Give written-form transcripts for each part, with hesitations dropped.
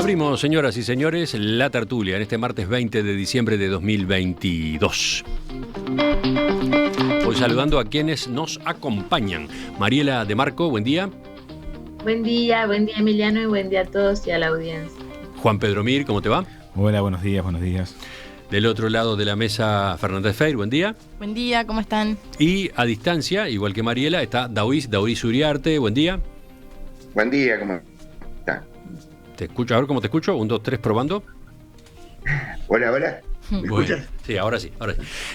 Abrimos, señoras y señores, la tertulia en este martes 20 de diciembre de 2022. Voy saludando a quienes nos acompañan. Mariela de Marco, buen día. Buen día Emiliano y buen día a todos y a la audiencia. Juan Pedro Mir, ¿cómo te va? Hola, buenos días, buenos días. Del otro lado de la mesa, Fernández Feir, buen día. Buen día, ¿cómo están? Y a distancia, igual que Mariela, está Daoiz Uriarte, buen día. Buen día, ¿cómo está? Te escucho, a ver cómo te escucho. 1, 2, 3, probando. Hola, hola. ¿Me escuchas? Sí, ahora sí.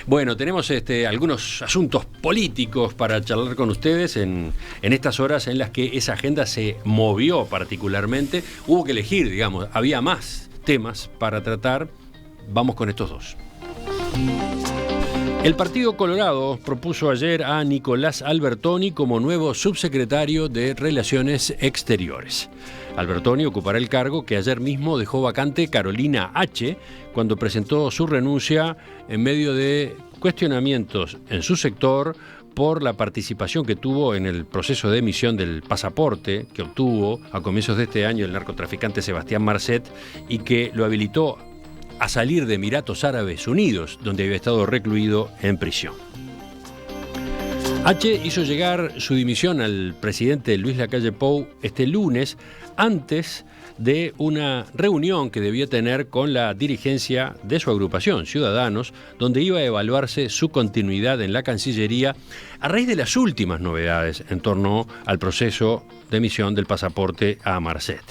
Bueno, tenemos algunos asuntos políticos para charlar con ustedes en estas horas en las que esa agenda se movió particularmente. Hubo que elegir, digamos, había más temas para tratar. Vamos con estos dos. El Partido Colorado propuso ayer a Nicolás Albertoni como nuevo subsecretario de Relaciones Exteriores. Albertoni ocupará el cargo que ayer mismo dejó vacante Carolina H. cuando presentó su renuncia en medio de cuestionamientos en su sector por la participación que tuvo en el proceso de emisión del pasaporte que obtuvo a comienzos de este año el narcotraficante Sebastián Marcet y que lo habilitó a salir de Emiratos Árabes Unidos, donde había estado recluido en prisión. H. hizo llegar su dimisión al presidente Luis Lacalle Pou este lunes, antes de una reunión que debía tener con la dirigencia de su agrupación, Ciudadanos, donde iba a evaluarse su continuidad en la Cancillería a raíz de las últimas novedades en torno al proceso de emisión del pasaporte a Marcet.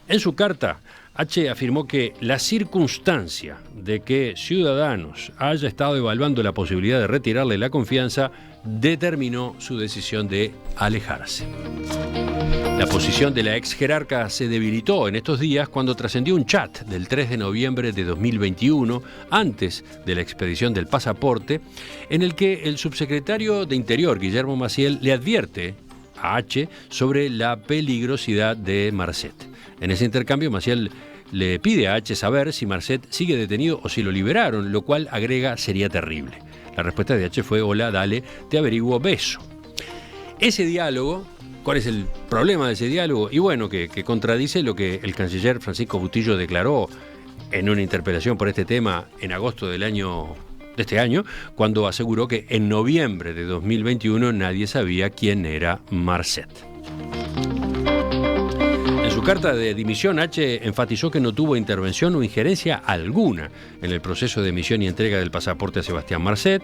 En su carta, H. afirmó que la circunstancia de que Ciudadanos haya estado evaluando la posibilidad de retirarle la confianza determinó su decisión de alejarse. La posición de la ex jerarca se debilitó en estos días cuando trascendió un chat del 3 de noviembre de 2021, antes de la expedición del pasaporte, en el que el subsecretario de Interior, Guillermo Maciel, le advierte a H. sobre la peligrosidad de Marcet. En ese intercambio, Maciel le pide a H. saber si Marcet sigue detenido o si lo liberaron, lo cual, agrega, sería terrible. La respuesta de H. fue: hola, dale, te averiguo, beso. Ese diálogo, ¿cuál es el problema de ese diálogo? Y bueno, que contradice lo que el canciller Francisco Bustillo declaró en una interpelación por este tema en agosto de este año, cuando aseguró que en noviembre de 2021 nadie sabía quién era Marcet. En su carta de dimisión, H. enfatizó que no tuvo intervención o injerencia alguna en el proceso de emisión y entrega del pasaporte a Sebastián Marcet.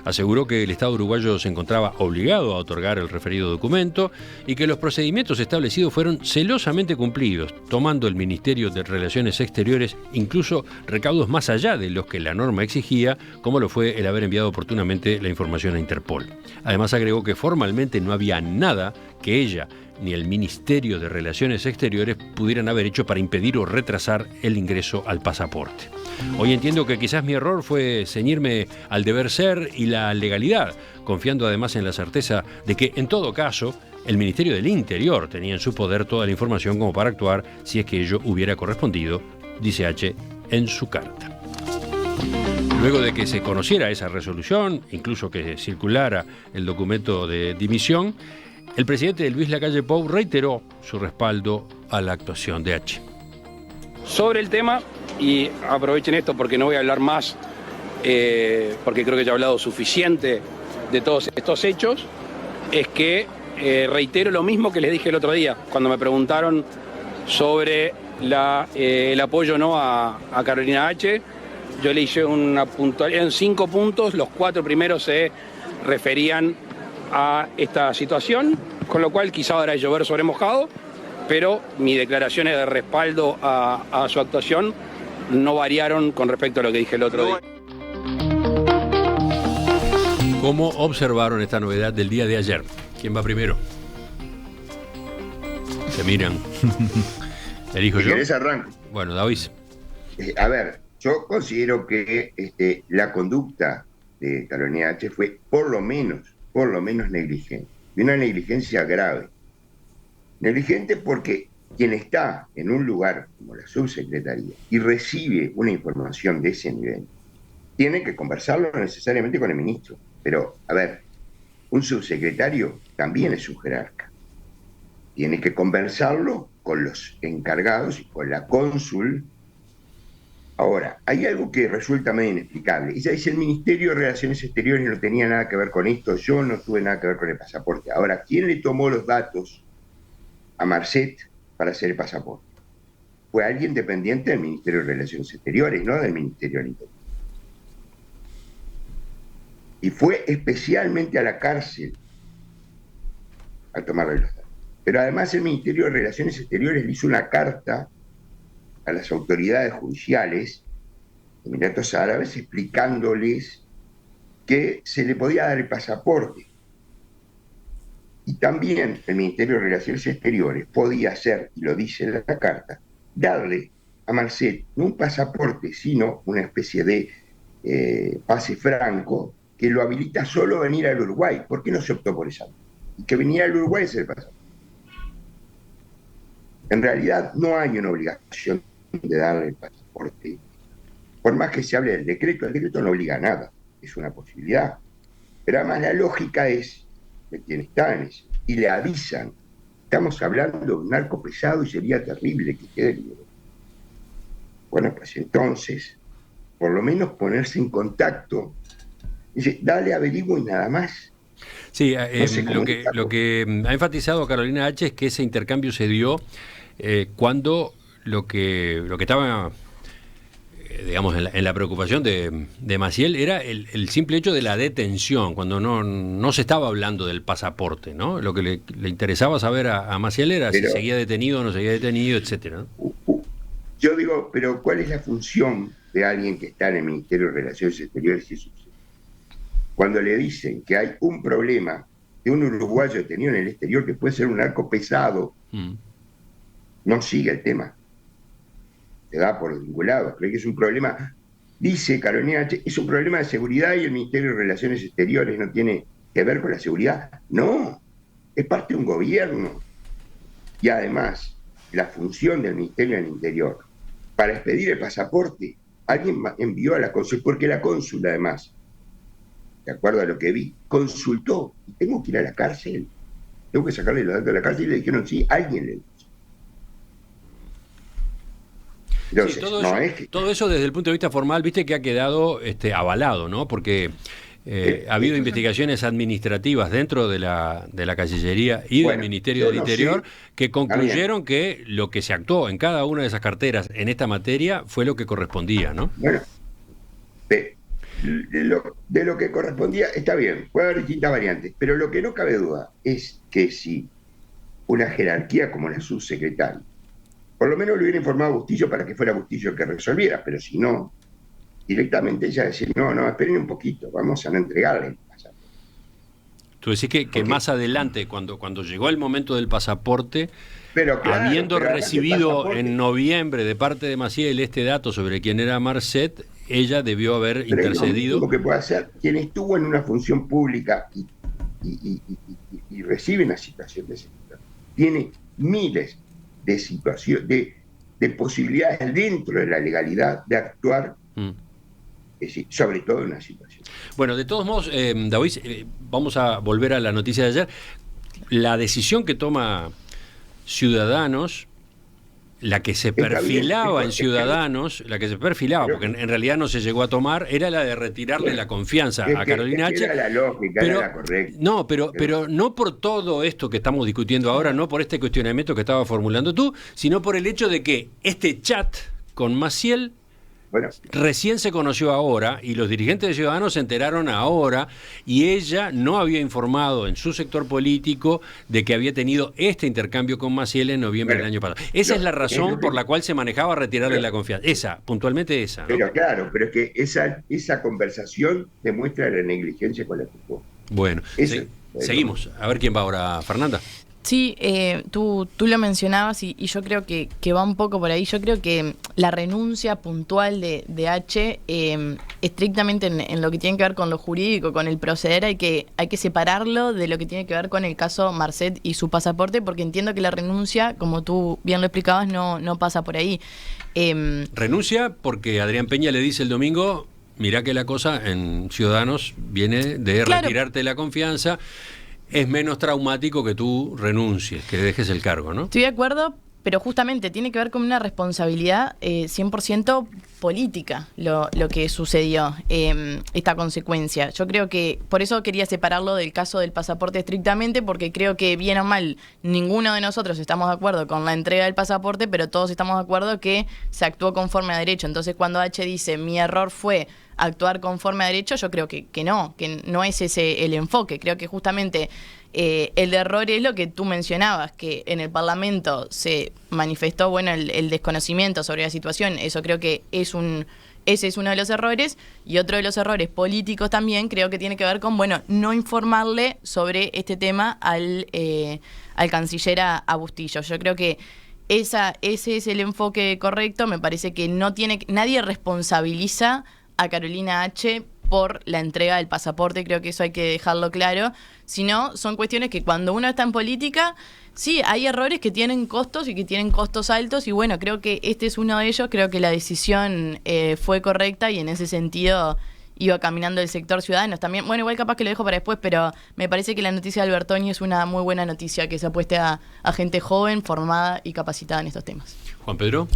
Aseguró que el Estado uruguayo se encontraba obligado a otorgar el referido documento y que los procedimientos establecidos fueron celosamente cumplidos, tomando el Ministerio de Relaciones Exteriores incluso recaudos más allá de los que la norma exigía, como lo fue el haber enviado oportunamente la información a Interpol. Además, agregó que formalmente no había nada que ella ni el Ministerio de Relaciones Exteriores pudieran haber hecho para impedir o retrasar el ingreso al pasaporte. Hoy entiendo que quizás mi error fue ceñirme al deber ser y la legalidad, confiando además en la certeza de que, en todo caso, el Ministerio del Interior tenía en su poder toda la información como para actuar si es que ello hubiera correspondido, dice H. en su carta. Luego de que se conociera esa resolución, incluso que circulara el documento de dimisión, el presidente Luis Lacalle Pou reiteró su respaldo a la actuación de H. Sobre el tema, y aprovechen esto porque no voy a hablar más, porque creo que ya he hablado suficiente de todos estos hechos, es que reitero lo mismo que les dije el otro día, cuando me preguntaron sobre el apoyo no a Carolina H. Yo le hice una puntualidad en 5 puntos, los 4 primeros se referían a esta situación, con lo cual quizá ahora es llover sobre mojado, pero mis declaraciones de respaldo a su actuación no variaron con respecto a lo que dije el otro día. ¿Cómo observaron esta novedad del día de ayer? ¿Quién va primero? Se miran. ¿Elijo yo? ¿Querés arranco? Bueno, Daoiz. A ver, yo considero que la conducta de Carolina H. fue por lo menos negligente. Y una negligencia grave. Negligente porque quien está en un lugar como la subsecretaría y recibe una información de ese nivel, tiene que conversarlo necesariamente con el ministro. Pero, a ver, un subsecretario también es un jerarca. Tiene que conversarlo con los encargados y con la cónsul. Ahora, hay algo que resulta medio inexplicable. Ella dice, el Ministerio de Relaciones Exteriores no tenía nada que ver con esto, yo no tuve nada que ver con el pasaporte. Ahora, ¿quién le tomó los datos a Marcet para hacer el pasaporte? Fue alguien dependiente del Ministerio de Relaciones Exteriores, no del Ministerio del Interior. Y fue especialmente a la cárcel a tomarle los datos. Pero además el Ministerio de Relaciones Exteriores le hizo una carta a las autoridades judiciales de Emiratos Árabes explicándoles que se le podía dar el pasaporte. Y también el Ministerio de Relaciones Exteriores podía hacer, y lo dice en la carta, darle a Marcet no un pasaporte, sino una especie de pase franco que lo habilita solo a venir al Uruguay. ¿Por qué no se optó por esa? Y que venía al Uruguay es el pasaporte. En realidad no hay una obligación de darle el pasaporte. Por más que se hable del decreto, el decreto no obliga a nada, es una posibilidad. Pero además la lógica es de quien está en eso, y le avisan, estamos hablando de un narco pesado y sería terrible que quede libre. Bueno, pues entonces, por lo menos ponerse en contacto, dice, dale, averiguo y nada más. Sí, lo que ha enfatizado Carolina H. es que ese intercambio se dio cuando lo que estaba, digamos, en la preocupación de Maciel era el simple hecho de la detención, cuando no se estaba hablando del pasaporte, ¿no? Lo que le interesaba saber a Maciel era si seguía detenido o no seguía detenido, etcétera, ¿no? Yo digo, pero ¿cuál es la función de alguien que está en el Ministerio de Relaciones Exteriores y sucede? Cuando le dicen que hay un problema de un uruguayo detenido en el exterior que puede ser un narco pesado, no sigue el tema. Se da por vinculado. Cree que es un problema, dice Carolina H., es un problema de seguridad y el Ministerio de Relaciones Exteriores no tiene que ver con la seguridad. No, es parte de un gobierno. Y además, la función del Ministerio del Interior para expedir el pasaporte, alguien envió a la cónsul, porque la cónsul además, de acuerdo a lo que vi, consultó, tengo que ir a la cárcel, tengo que sacarle los datos de la cárcel, y le dijeron, sí, alguien le dijo. Entonces, sí, todo eso desde el punto de vista formal, viste que ha quedado avalado, ¿no? Porque ha habido investigaciones administrativas dentro de la Cancillería y del Ministerio del Interior que concluyeron que lo que se actuó en cada una de esas carteras en esta materia fue lo que correspondía, ¿no? Bueno, de lo que correspondía está bien, puede haber distintas variantes, pero lo que no cabe duda es que si una jerarquía como la subsecretaria, por lo menos le hubiera informado a Bustillo para que fuera Bustillo el que resolviera, pero si no, directamente ella decía, no, esperen un poquito, vamos a no entregarle el pasaporte. Tú decís que más adelante, cuando llegó el momento del pasaporte, pero claro, habiendo recibido en noviembre de parte de Maciel este dato sobre quién era Marcet, ella debió haber intercedido. Lo que puede hacer quien estuvo en una función pública y recibe una situación de ese tipo, tiene miles de situaciones, de posibilidades dentro de la legalidad de actuar, sobre todo en una situación. Bueno, de todos modos, David, vamos a volver a la noticia de ayer. La decisión que toma Ciudadanos, la que se perfilaba en Ciudadanos, porque en realidad no se llegó a tomar, era la de retirarle la confianza a Carolina H. Era la lógica, era la correcta. No, pero no por todo esto que estamos discutiendo ahora, no por este cuestionamiento que estaba formulando tú, sino por el hecho de que este chat con Maciel recién se conoció ahora y los dirigentes de Ciudadanos se enteraron ahora y ella no había informado en su sector político de que había tenido este intercambio con Maciel en noviembre del año pasado. Esa es la razón por la cual se manejaba retirarle la confianza. Puntualmente esa, ¿no? Pero claro, pero es que esa conversación demuestra la negligencia con la que jugó. Bueno, seguimos. A ver quién va ahora, Fernanda. Sí, tú lo mencionabas y yo creo que va un poco por ahí. Yo creo que la renuncia puntual de H, estrictamente en lo que tiene que ver con lo jurídico, con el proceder, hay que separarlo de lo que tiene que ver con el caso Marcet y su pasaporte, porque entiendo que la renuncia, como tú bien lo explicabas, no pasa por ahí. Renuncia porque Adrián Peña le dice el domingo, mirá que la cosa en Ciudadanos viene de retirarte la confianza. Es menos traumático que tú renuncies, que dejes el cargo, ¿no? Estoy de acuerdo, pero justamente tiene que ver con una responsabilidad 100% política lo que sucedió, esta consecuencia. Yo creo que por eso quería separarlo del caso del pasaporte estrictamente, porque creo que bien o mal ninguno de nosotros estamos de acuerdo con la entrega del pasaporte, pero todos estamos de acuerdo que se actuó conforme a derecho. Entonces cuando H dice mi error fue actuar conforme a derecho, yo creo que no es ese el enfoque. Creo que justamente el error es lo que tú mencionabas, que en el Parlamento se manifestó bueno el desconocimiento sobre la situación. Eso creo que ese es uno de los errores, y otro de los errores políticos también creo que tiene que ver con no informarle sobre este tema al canciller a Bustillo. Yo creo que ese es el enfoque correcto. Me parece que nadie responsabiliza a Carolina H. por la entrega del pasaporte, creo que eso hay que dejarlo claro, sino son cuestiones que cuando uno está en política, sí, hay errores que tienen costos y que tienen costos altos, y bueno, creo que este es uno de ellos. Creo que la decisión fue correcta, y en ese sentido iba caminando el sector Ciudadanos también. Bueno, igual capaz que lo dejo para después, pero me parece que la noticia de Albertoni es una muy buena noticia, que se apueste a gente joven, formada y capacitada en estos temas. Juan Pedro.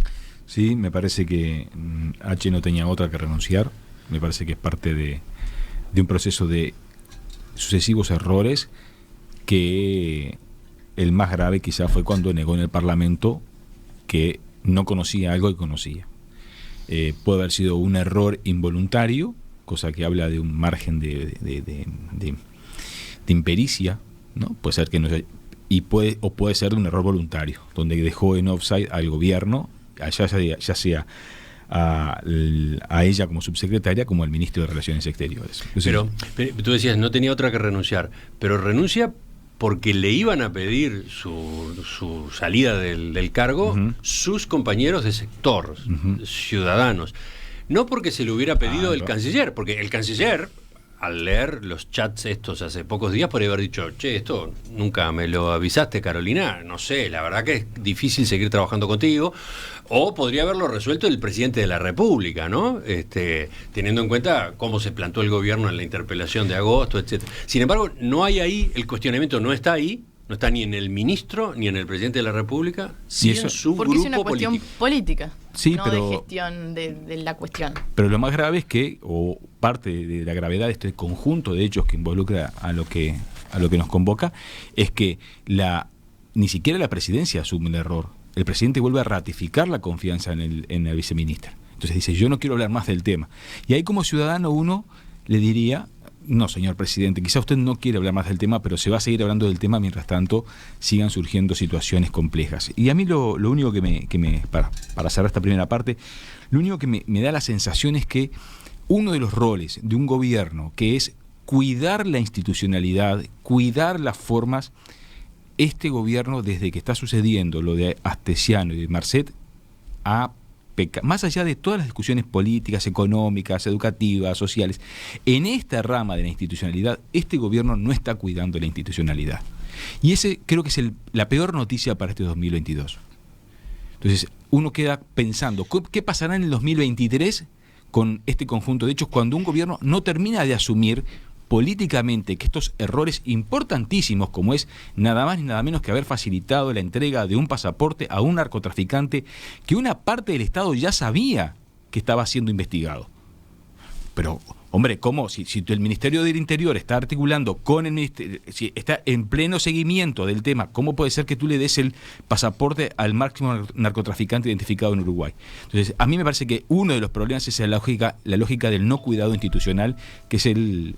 Sí, me parece que H no tenía otra que renunciar. Me parece que es parte de un proceso de sucesivos errores, que el más grave quizá fue cuando negó en el Parlamento que no conocía algo que conocía. Puede haber sido un error involuntario, cosa que habla de un margen de impericia, ¿no? Puede ser que no sea, o puede ser de un error voluntario, donde dejó en offside al gobierno, ya sea a ella como subsecretaria, como al ministro de Relaciones Exteriores. Pero tú decías, no tenía otra que renunciar, pero renuncia porque le iban a pedir su salida del cargo sus compañeros de sector, ciudadanos. No porque se le hubiera pedido el canciller, porque el canciller, al leer los chats estos hace pocos días, podría haber dicho, che, esto nunca me lo avisaste, Carolina, no sé, la verdad que es difícil seguir trabajando contigo. O podría haberlo resuelto el presidente de la República, ¿no? Teniendo en cuenta cómo se plantó el gobierno en la interpelación de agosto, etcétera. Sin embargo, no hay ahí, el cuestionamiento no está ahí, no está ni en el ministro ni en el presidente de la República, sí en su porque grupo es una cuestión política, sí, no de gestión de la cuestión. Pero lo más grave es que, o parte de la gravedad de este conjunto de hechos que involucra a lo que nos convoca, es que ni siquiera la presidencia asume el error. El presidente vuelve a ratificar la confianza en el viceministro. Entonces dice, yo no quiero hablar más del tema. Y ahí como ciudadano uno le diría, no, señor presidente, quizá usted no quiere hablar más del tema, pero se va a seguir hablando del tema mientras tanto sigan surgiendo situaciones complejas. Y a mí lo único para cerrar esta primera parte, lo único que me da la sensación es que uno de los roles de un gobierno, que es cuidar la institucionalidad, cuidar las formas, este gobierno, desde que está sucediendo lo de Astesiano y de Marcet, más allá de todas las discusiones políticas, económicas, educativas, sociales, en esta rama de la institucionalidad, este gobierno no está cuidando la institucionalidad. Y ese creo que es la peor noticia para este 2022. Entonces, uno queda pensando, ¿qué pasará en el 2023 con este conjunto de hechos cuando un gobierno no termina de asumir políticamente que estos errores importantísimos, como es nada más ni nada menos que haber facilitado la entrega de un pasaporte a un narcotraficante que una parte del Estado ya sabía que estaba siendo investigado? Pero, hombre, ¿cómo? Si el Ministerio del Interior está articulando con el Ministerio, si está en pleno seguimiento del tema, ¿cómo puede ser que tú le des el pasaporte al máximo narcotraficante identificado en Uruguay? Entonces, a mí me parece que uno de los problemas es la lógica del no cuidado institucional, que es el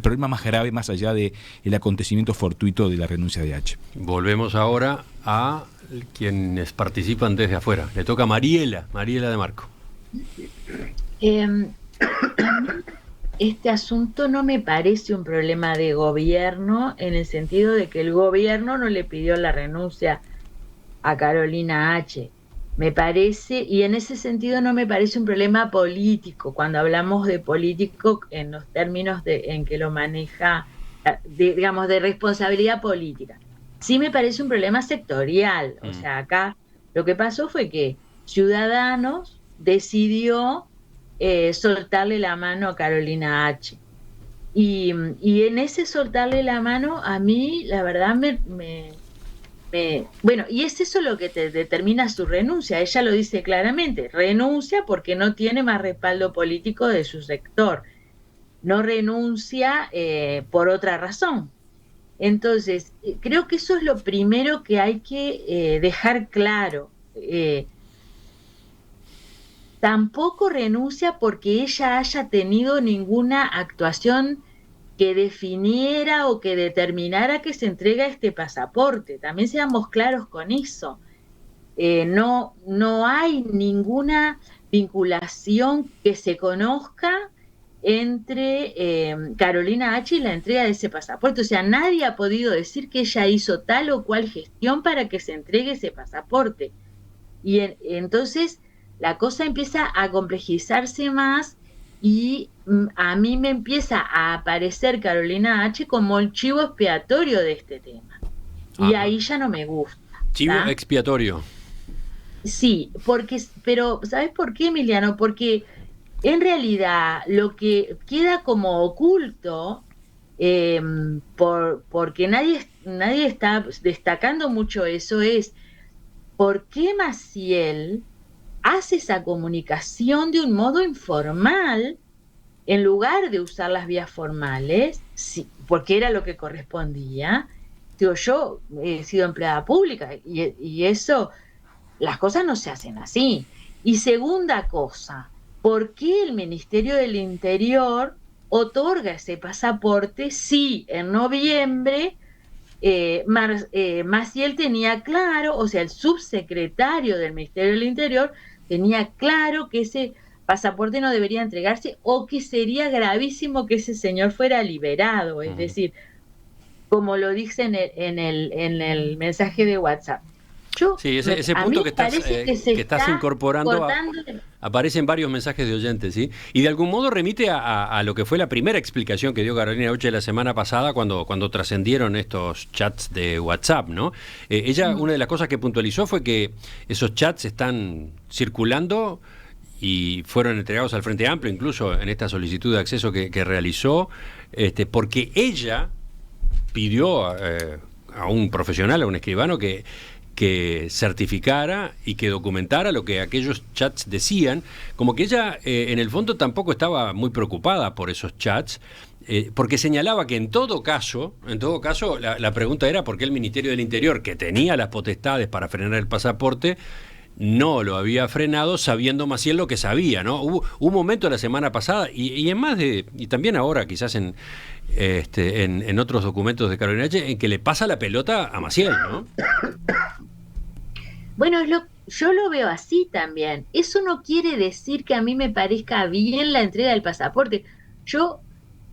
problema más grave, más allá del acontecimiento fortuito de la renuncia de H. Volvemos ahora a quienes participan desde afuera. Le toca a Mariela de Marco. Este asunto no me parece un problema de gobierno, en el sentido de que el gobierno no le pidió la renuncia a Carolina H. Me parece, y en ese sentido no me parece un problema político, cuando hablamos de político en los términos en que lo maneja, digamos, de responsabilidad política. Sí me parece un problema sectorial. O sea, acá lo que pasó fue que Ciudadanos decidió soltarle la mano a Carolina H. Y en ese soltarle la mano, a mí, la verdad, bueno, y es eso lo que te determina su renuncia. Ella lo dice claramente, renuncia porque no tiene más respaldo político de su sector. No renuncia por otra razón. Entonces, creo que eso es lo primero que hay que dejar claro. Tampoco renuncia porque ella haya tenido ninguna actuación que definiera o que determinara que se entrega este pasaporte. También seamos claros con eso. No hay ninguna vinculación que se conozca entre Carolina H. y la entrega de ese pasaporte. O sea, nadie ha podido decir que ella hizo tal o cual gestión para que se entregue ese pasaporte. Y entonces la cosa empieza a complejizarse más y a mí me empieza a aparecer Carolina H. como el chivo expiatorio de este tema. Y ahí ya no me gusta. Chivo expiatorio. Sí, pero ¿sabes por qué, Emiliano? Porque en realidad lo que queda como oculto, porque nadie está destacando mucho eso, es por qué Maciel hace esa comunicación de un modo informal en lugar de usar las vías formales, sí, porque era lo que correspondía. Digo, yo he sido empleada pública y eso, las cosas no se hacen así. Y segunda cosa, ¿por qué el Ministerio del Interior otorga ese pasaporte si en noviembre Maciel tenía claro, o sea, el subsecretario del Ministerio del Interior tenía claro que ese pasaporte no debería entregarse o que sería gravísimo que ese señor fuera liberado? Es decir, como lo dice en el mensaje de WhatsApp. Sí, ese punto que estás incorporando aparece en varios mensajes de oyentes, ¿sí? Y de algún modo remite a lo que fue la primera explicación que dio Carolina H. la semana pasada cuando trascendieron estos chats de WhatsApp, ¿no? Ella, una de las cosas que puntualizó fue que esos chats están circulando y fueron entregados al Frente Amplio, incluso en esta solicitud de acceso que realizó, porque ella pidió a un profesional, a un escribano, que certificara y que documentara lo que aquellos chats decían, como que ella en el fondo tampoco estaba muy preocupada por esos chats, porque señalaba que en todo caso la pregunta era por qué el Ministerio del Interior, que tenía las potestades para frenar el pasaporte, no lo había frenado, sabiendo Maciel lo que sabía, ¿no? Hubo un momento la semana pasada y también ahora quizás en otros documentos de Carolina H. en que le pasa la pelota a Maciel, ¿no? Bueno, yo lo veo así también. Eso no quiere decir que a mí me parezca bien la entrega del pasaporte. Yo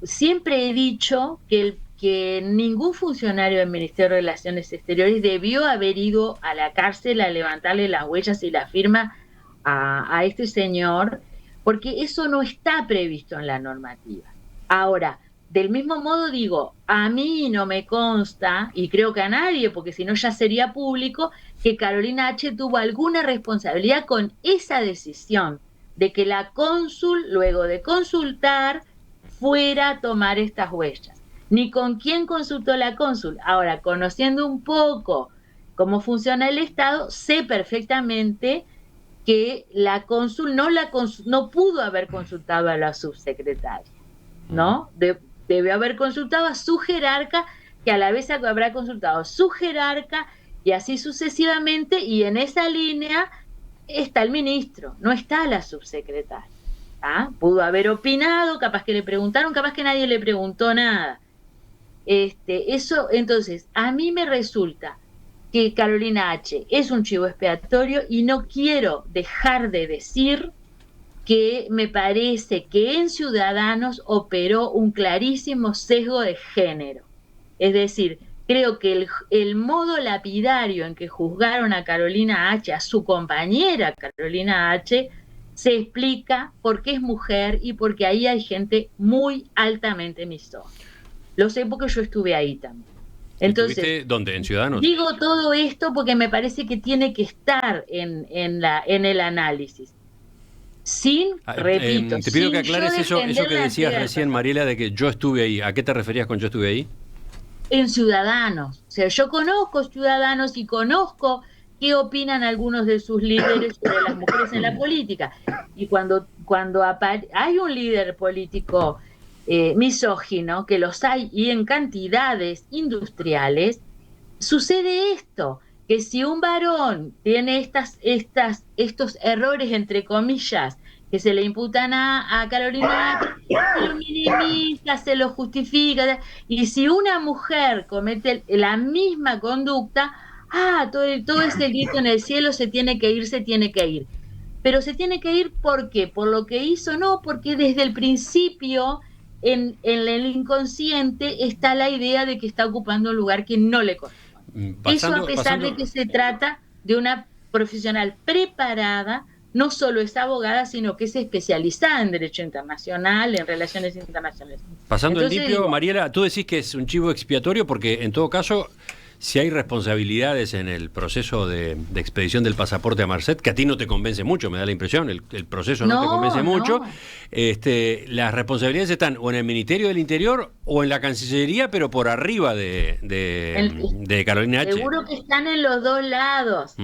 siempre he dicho que ningún funcionario del Ministerio de Relaciones Exteriores debió haber ido a la cárcel a levantarle las huellas y la firma a este señor, porque eso no está previsto en la normativa. Ahora, del mismo modo digo, a mí no me consta, y creo que a nadie, porque si no ya sería público, que Carolina H. tuvo alguna responsabilidad con esa decisión de que la cónsul, luego de consultar, fuera a tomar estas huellas. Ni con quién consultó la cónsul. Ahora, conociendo un poco cómo funciona el Estado, sé perfectamente que la cónsul no pudo haber consultado a la subsecretaria, ¿no? Debe haber consultado a su jerarca, que a la vez habrá consultado a su jerarca, y así sucesivamente, y en esa línea está el ministro, no está la subsecretaria. Pudo haber opinado, capaz que le preguntaron, capaz que nadie le preguntó nada. Eso, entonces, a mí me resulta que Carolina H. es un chivo expiatorio y no quiero dejar de decir que me parece que en Ciudadanos operó un clarísimo sesgo de género. Es decir, creo que el modo lapidario en que juzgaron a Carolina H., a su compañera Carolina H., se explica porque es mujer y porque ahí hay gente muy altamente misógina. Lo sé porque yo estuve ahí también. Entonces, ¿dónde? ¿En Ciudadanos? Digo todo esto porque me parece que tiene que estar en el análisis. Repito, te pido que aclares eso que decías recién, Mariela, de que yo estuve ahí. ¿A qué te referías con yo estuve ahí? en Ciudadanos. O sea, yo conozco Ciudadanos y conozco qué opinan algunos de sus líderes sobre las mujeres en la política. Y cuando hay un líder político misógino, que los hay y en cantidades industriales, sucede esto, que si un varón tiene estos errores, entre comillas, que se le imputan a Carolina, se lo minimiza, se lo justifica, y si una mujer comete la misma conducta, todo ese grito en el cielo, se tiene que ir. Pero se tiene que ir, ¿por qué? ¿Por lo que hizo? No, porque desde el principio en el inconsciente está la idea de que está ocupando un lugar que no le corresponde. Eso a pesar de que se trata de una profesional preparada, no solo es abogada, sino que es especializada en Derecho Internacional, en Relaciones Internacionales. Pasando el limpio, Mariela, tú decís que es un chivo expiatorio porque, en todo caso, si hay responsabilidades en el proceso de expedición del pasaporte a Marcet, que a ti no te convence mucho, me da la impresión, el proceso no te convence mucho, las responsabilidades están o en el Ministerio del Interior o en la Cancillería, pero por arriba de Carolina H. Seguro que están en los dos lados.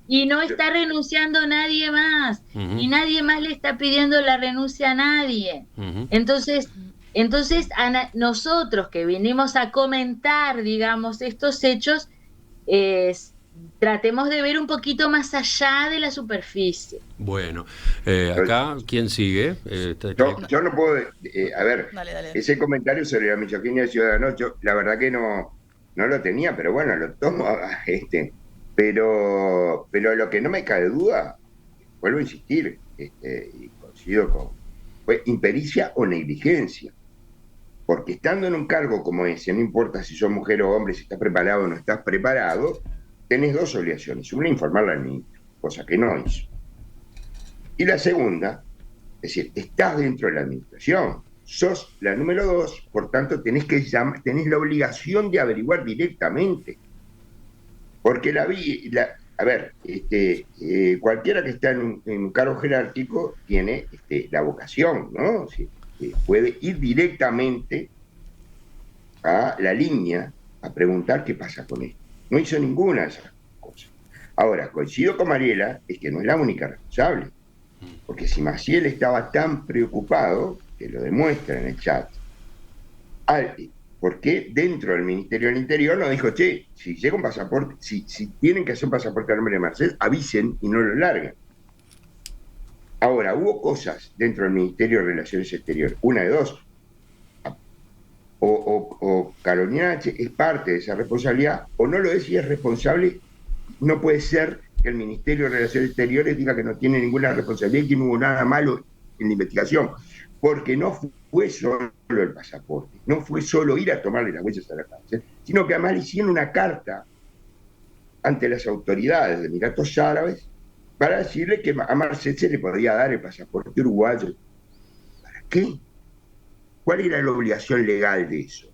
Y no está renunciando nadie más. Y nadie más le está pidiendo la renuncia a nadie. Entonces, nosotros que vinimos a comentar, digamos, estos hechos, tratemos de ver un poquito más allá de la superficie. Bueno, acá, ¿quién sigue? Yo no puedo... dale. Ese comentario sobre la misoginia de Ciudadanos, yo la verdad que no lo tenía, pero bueno, lo tomo. Pero lo que no me cabe duda, vuelvo a insistir, y coincido fue impericia o negligencia. Porque estando en un cargo como ese, no importa si sos mujer o hombre, si estás preparado o no estás preparado, tenés dos obligaciones. Una, informarla al ministro, cosa que no hizo. Y la segunda, es decir, estás dentro de la administración, sos la número 2, por tanto tenés la obligación de averiguar directamente. Porque cualquiera que está en un cargo jerárquico tiene la vocación, ¿no? Puede ir directamente a la línea a preguntar qué pasa con esto. No hizo ninguna de esas cosas. Ahora, coincido con Mariela, es que no es la única responsable. Porque si Maciel estaba tan preocupado, que lo demuestra en el chat, ¿por qué dentro del Ministerio del Interior no dijo, che, si llega un pasaporte, si tienen que hacer un pasaporte a nombre de Marcel, avisen y no lo larguen? Ahora, hubo cosas dentro del Ministerio de Relaciones Exteriores, una de dos. O Carolina H. es parte de esa responsabilidad, o no lo es y es responsable. No puede ser que el Ministerio de Relaciones Exteriores diga que no tiene ninguna responsabilidad y que no hubo nada malo en la investigación. Porque no fue solo el pasaporte, no fue solo ir a tomarle las huellas a la cárcel, sino que además le hicieron una carta ante las autoridades de Emiratos Árabes para decirle que a Marcet se le podía dar el pasaporte uruguayo. ¿Para qué? ¿Cuál era la obligación legal de eso?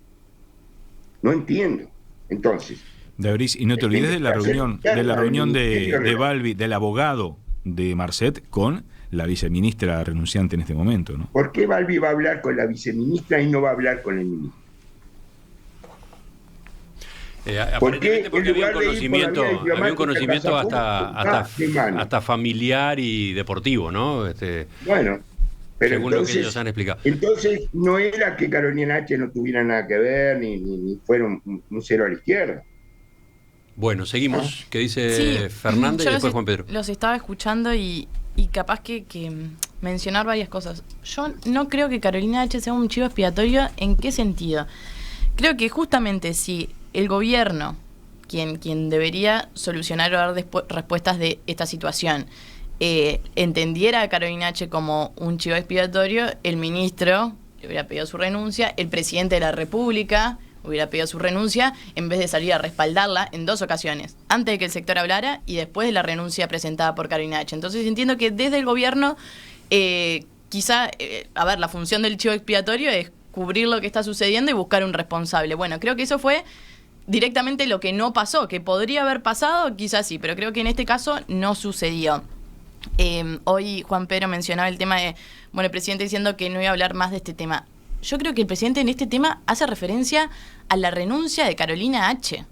No entiendo. Entonces... Dabris, y no te olvides de la reunión de Balbi, del abogado de Marcet con la viceministra renunciante en este momento, ¿no? ¿Por qué Balbi va a hablar con la viceministra y no va a hablar con el ministro? Aparentemente porque había un conocimiento hasta familiar y deportivo, ¿no? Bueno, pero según entonces, lo que ellos han explicado. Entonces no era que Carolina H. no tuviera nada que ver, ni fuera un cero a la izquierda. Bueno, seguimos. ¿Qué dice Fernanda y después Juan Pedro? Los estaba escuchando y capaz que mencionar varias cosas. Yo no creo que Carolina H. sea un chivo expiatorio. ¿En qué sentido? Creo que justamente si el gobierno, quien debería solucionar o dar respuestas de esta situación, entendiera a Carolina H. como un chivo expiatorio, el ministro le hubiera pedido su renuncia, el presidente de la República hubiera pedido su renuncia, en vez de salir a respaldarla en 2 ocasiones, antes de que el sector hablara y después de la renuncia presentada por Carolina H. Entonces entiendo que desde el gobierno, la función del chivo expiatorio es cubrir lo que está sucediendo y buscar un responsable. Bueno, creo que eso fue directamente lo que no pasó, que podría haber pasado, quizás sí, pero creo que en este caso no sucedió. Hoy Juan Pedro mencionaba el tema de, el presidente diciendo que no iba a hablar más de este tema. yo creo que el presidente en este tema hace referencia a la renuncia de Carolina H.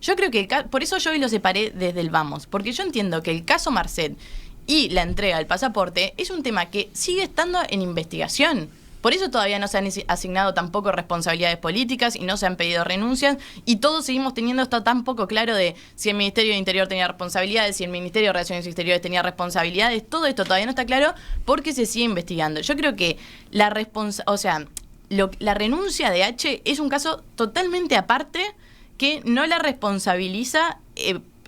Yo creo que por eso yo hoy lo separé desde el vamos, porque yo entiendo que el caso Marcet y la entrega del pasaporte es un tema que sigue estando en investigación. Por eso todavía no se han asignado tampoco responsabilidades políticas y no se han pedido renuncias, y todos seguimos teniendo esto tan poco claro de si el Ministerio de Interior tenía responsabilidades, si el Ministerio de Relaciones Exteriores tenía responsabilidades. Todo esto todavía no está claro porque se sigue investigando. Yo creo que la renuncia de H es un caso totalmente aparte que no la responsabiliza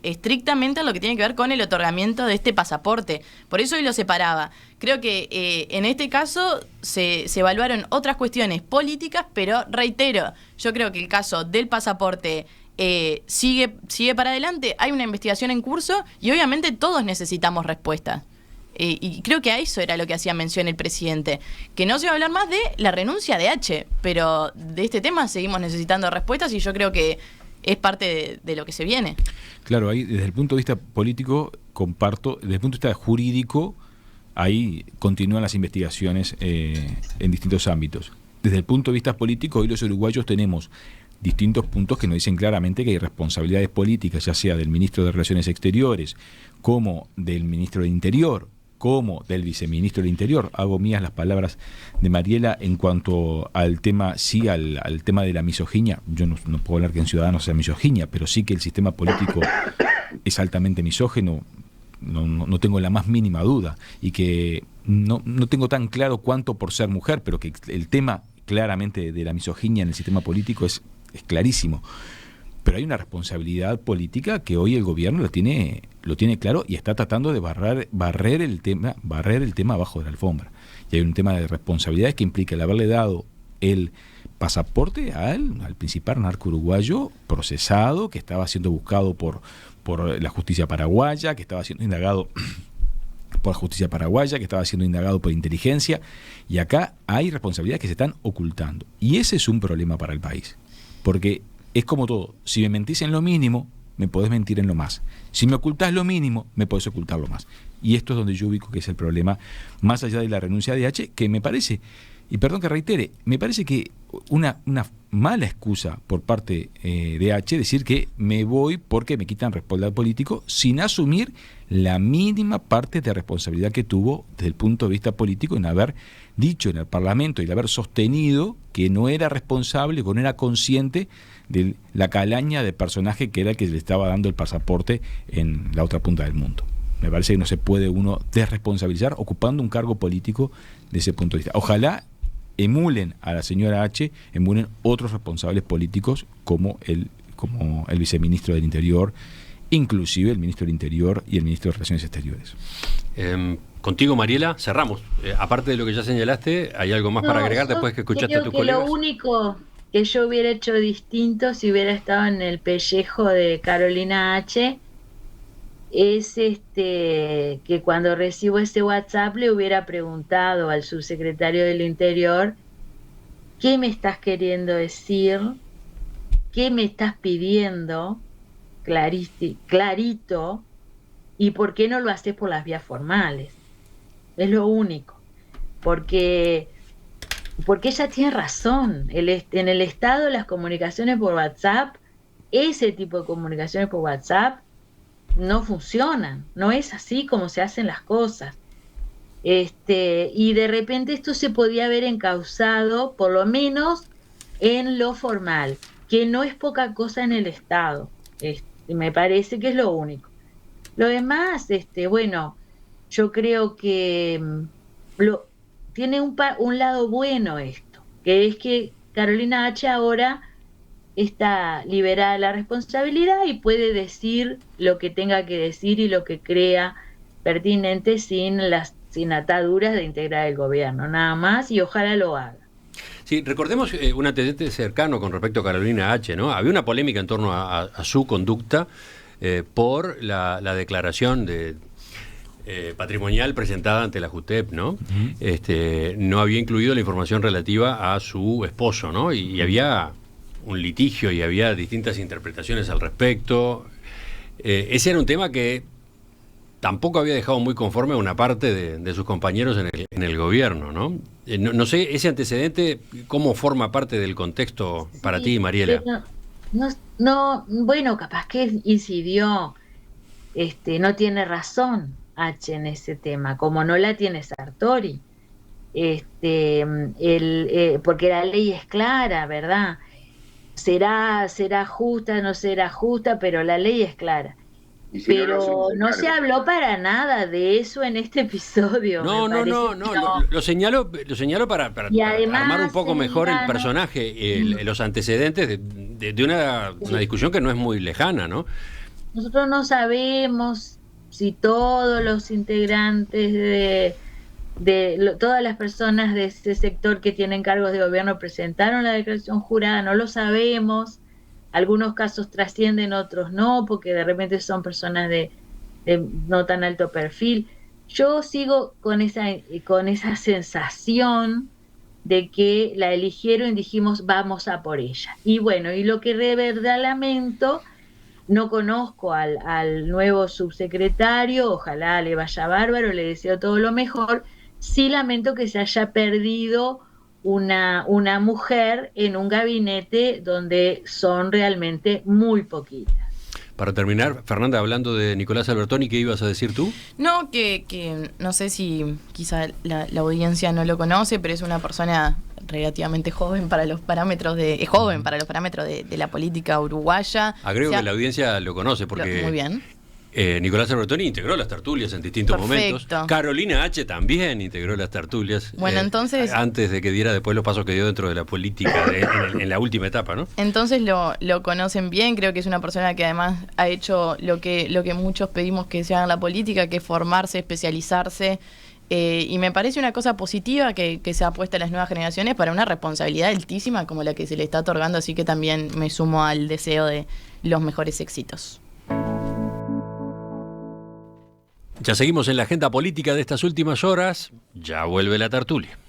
estrictamente en lo que tiene que ver con el otorgamiento de este pasaporte. Por eso hoy lo separaba. Creo que en este caso se evaluaron otras cuestiones políticas, pero reitero, yo creo que el caso del pasaporte sigue para adelante, hay una investigación en curso y obviamente todos necesitamos respuestas. Y creo que a eso era lo que hacía mención el presidente, que no se va a hablar más de la renuncia de H, pero de este tema seguimos necesitando respuestas y yo creo que es parte de lo que se viene. Claro, ahí desde el punto de vista político comparto, desde el punto de vista jurídico, ahí continúan las investigaciones en distintos ámbitos. Desde el punto de vista político, hoy los uruguayos tenemos distintos puntos que nos dicen claramente que hay responsabilidades políticas, ya sea del ministro de Relaciones Exteriores, como del ministro de Interior, como del viceministro del Interior. Hago mías las palabras de Mariela en cuanto al tema, sí, al tema de la misoginia. Yo no puedo hablar que en Ciudadanos sea misoginia, pero sí que el sistema político es altamente misógino, no tengo la más mínima duda, y que no tengo tan claro cuánto por ser mujer, pero que el tema claramente de la misoginia en el sistema político es clarísimo. Pero hay una responsabilidad política que hoy el gobierno lo tiene claro y está tratando de barrer el tema abajo de la alfombra. Y hay un tema de responsabilidades que implica el haberle dado el pasaporte al principal narco uruguayo procesado, que estaba siendo buscado por la justicia paraguaya, que estaba siendo indagado por la justicia paraguaya, que estaba siendo indagado por inteligencia, y acá hay responsabilidades que se están ocultando. Y ese es un problema para el país, porque es como todo, si me mentís en lo mínimo, me podés mentir en lo más. Si me ocultás lo mínimo, me podés ocultar lo más. Y esto es donde yo ubico que es el problema, más allá de la renuncia de H, que me parece, y perdón que reitere, me parece que una mala excusa por parte de H decir que me voy porque me quitan responsabilidad político sin asumir la mínima parte de responsabilidad que tuvo desde el punto de vista político en haber dicho en el Parlamento y de haber sostenido que no era responsable, que no era consciente de la calaña de personaje que era el que le estaba dando el pasaporte en la otra punta del mundo. Me parece que no se puede uno desresponsabilizar ocupando un cargo político de ese punto de vista. Ojalá emulen a la señora H, emulen otros responsables políticos como el viceministro del Interior, inclusive el ministro del Interior y el ministro de Relaciones Exteriores. Contigo, Mariela, cerramos. Aparte de lo que ya señalaste, ¿hay algo más para agregar después que escuchaste a tus colegas? Lo único que yo hubiera hecho distinto si hubiera estado en el pellejo de Carolina H es que cuando recibo ese WhatsApp le hubiera preguntado al subsecretario del Interior: ¿qué me estás queriendo decir? ¿Qué me estás pidiendo? Clarito. ¿Y por qué no lo haces por las vías formales? Es lo único. Porque ella tiene razón. En el Estado, las comunicaciones por WhatsApp, ese tipo de comunicaciones por WhatsApp, no funcionan. No es así como se hacen las cosas. Y de repente esto se podía haber encauzado, por lo menos en lo formal, que no es poca cosa en el Estado. Me parece que es lo único. Lo demás, bueno, yo creo que tiene un lado bueno esto, que es que Carolina H ahora está liberada de la responsabilidad y puede decir lo que tenga que decir y lo que crea pertinente sin ataduras de integrar el gobierno, nada más, y ojalá lo haga. Sí, recordemos un antecedente cercano con respecto a Carolina H, ¿no? Había una polémica en torno a su conducta por la declaración patrimonial presentada ante la JUTEP, ¿no? Uh-huh. No había incluido la información relativa a su esposo, ¿no? Y había un litigio y había distintas interpretaciones al respecto. Ese era un tema que tampoco había dejado muy conforme a una parte de sus compañeros en el gobierno, ¿no? No sé, ese antecedente, ¿cómo forma parte del contexto para ti, Mariela? Bueno, capaz que incidió, no tiene razón H en ese tema, como no la tiene Sartori, porque la ley es clara, ¿verdad? Será justa, no será justa, pero la ley es clara. Pero no se habló para nada de eso en este episodio. No. Lo señalo para además, armar un poco mejor el personaje, los antecedentes de una discusión que no es muy lejana, ¿no? Nosotros no sabemos si todos los integrantes todas las personas de ese sector que tienen cargos de gobierno presentaron la declaración jurada, no lo sabemos. Algunos casos trascienden, otros no, porque de repente son personas de no tan alto perfil. Yo sigo con esa sensación de que la eligieron y dijimos vamos a por ella. Y bueno, y lo que de verdad lamento, no conozco al nuevo subsecretario, ojalá le vaya bárbaro, le deseo todo lo mejor. Sí lamento que se haya perdido una mujer en un gabinete donde son realmente muy poquitas. Para terminar, Fernanda, hablando de Nicolás Albertoni, ¿qué ibas a decir tú? No, que no sé si quizá la audiencia no lo conoce, pero es una persona relativamente joven para los parámetros de la política uruguaya. Agrego que la audiencia lo conoce porque muy bien. Nicolás Albertoni integró las tertulias en distintos momentos. Carolina H. también integró las tertulias. Bueno, entonces antes de que diera después los pasos que dio dentro de la política en la última etapa, ¿no? Entonces lo conocen bien. Creo que es una persona que además ha hecho lo que muchos pedimos que se haga en la política, que es formarse, especializarse. Y me parece una cosa positiva que se ha puesto a las nuevas generaciones para una responsabilidad altísima como la que se le está otorgando. Así que también me sumo al deseo de los mejores éxitos. Ya seguimos en la agenda política de estas últimas horas. Ya vuelve la tertulia.